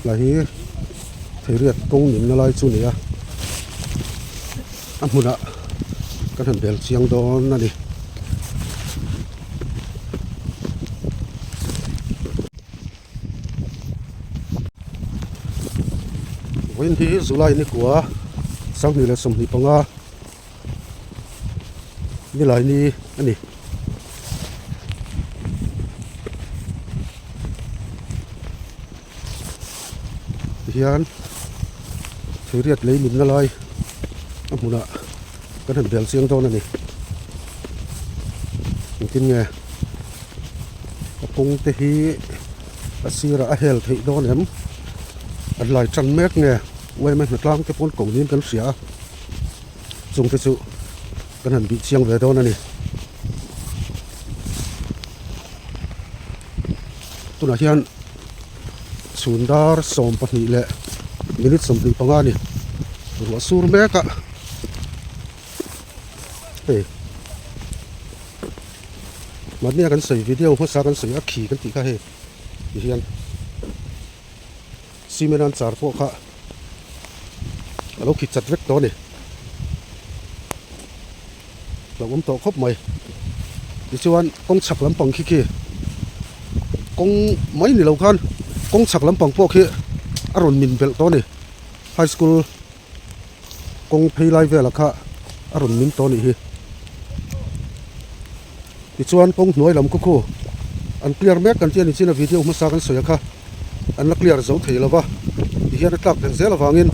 là hi thấy riết công nhìn nó lại chú nè anh muốn ạ cái thằng bèl chiang đó nè đi với thì July này của sang này là sum đi bằng à như lại ni anh đi hiền thấy riết lấy mình nó lại anh muốn ạ cái thằng bèl chiang đó nè tin nghe công ty asira ahel thấy đó ném anh lại trăng mét nghe quay mấy mặt lang cái con cổng niên cắn xỉa dùng cái sự cái hình bị chiang về đó này tôi nói hiện sundar som pat ni le minute som đi panga ni rồi sur mé cả mà này kan soi video mà sao kan soi akhi kan ti kha he hian simeran char po kha alo khi chặt vết đó này là to khóc mày thì cho anh công chặt lắm bằng khi kia công mấy người lâu khan công chặt lắm bằng po kia aron min bel đó này high school công pay lại về là kha aron min to này thì cho anh công nói làm cô anh clear mẹ kan tiền trên video mà sao kan soi kha anh là clear dấu thấy là va thì hiện tại đang dễ là vangin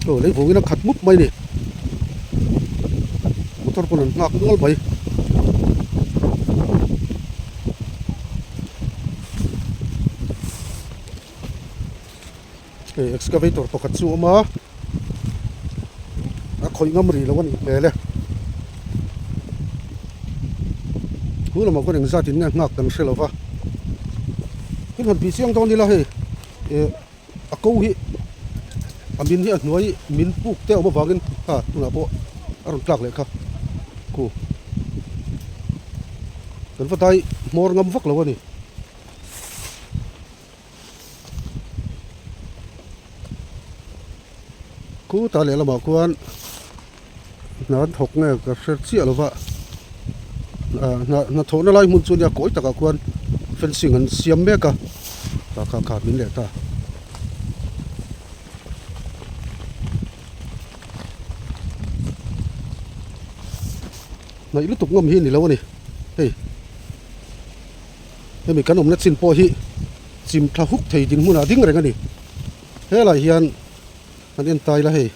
rồi lấy vùng nó khát múp bay nè motor pun ngak ngol bay cái excavator to khát su mà khoi ngâm rì là con bè lên cứ là một con đường ra thì ngak tầm xe là va cái phần bị xiang to đi là hệ câu hi amin hi anoi min puk te oba wangin ha tuna bo aron tlak le kha ku kan fatai mor ngam vak lo ni ku ta le lama kuan na thok nge ka ser chi alova na thona lai mun chu ya koi taka kuan fencing an siam me ka ta kha min le ta này lúc tục ngâm hi này lâu này, hey mình cắn ông nát xin po hi, chìm thao hút thầy đình muốn là tiếng rồi cái này, thế là hiền, anh yên tay là hey,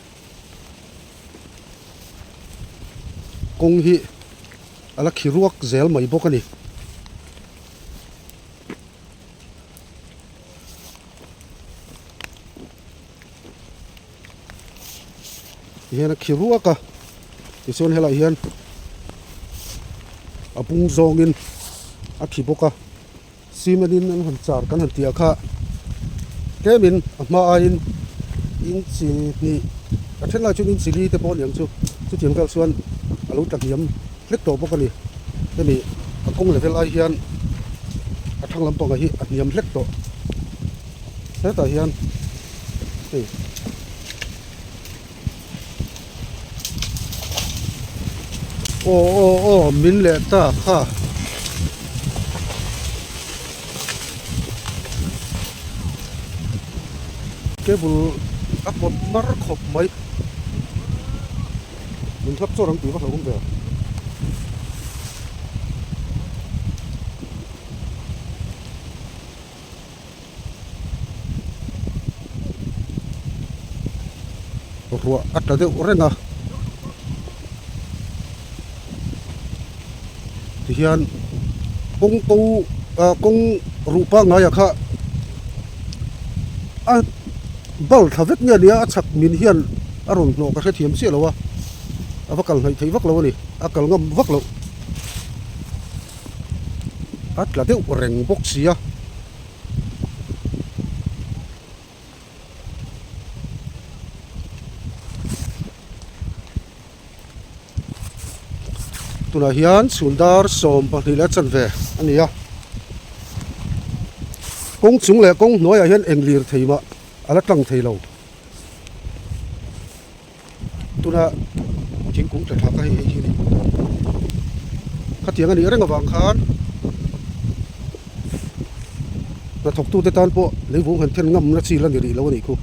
công hi, ala khí ruột gel mấy bốc cái này, hiền là khí ruột cả, thì xong thế là hiền apung zongin akhi boka simanin an han char kan han tia kha kemin ma in chi ni athen la chun in chili te pon yang chu tiang kal suan alu tak yam lek to boka ni kemi akong level ai hian athang lam panga hi aniam lek to he ta hian ô min lệ ta ha cái bul áp một mar khop mấy mình thắp cho đằng tủy bắt đầu cũng về rồi ắt là được rồi nè thì hiện công rupa ngay à kha bal thavek nya nia achak min hian aron no ka thiam se lawa avakal hai thei vak law ni akal ngam vak law at la deuh reng bok sia tuna hian sundar som pahnila chan ve ania kong chung le kong noi a hian englir theima ala tlang theilo tuna chính cũng trở thành cái gì đi các tiếng anh rất là vàng khán là thọc tu tê tan bộ lấy vốn hình thiên ngâm nó chỉ là điều gì lâu này cô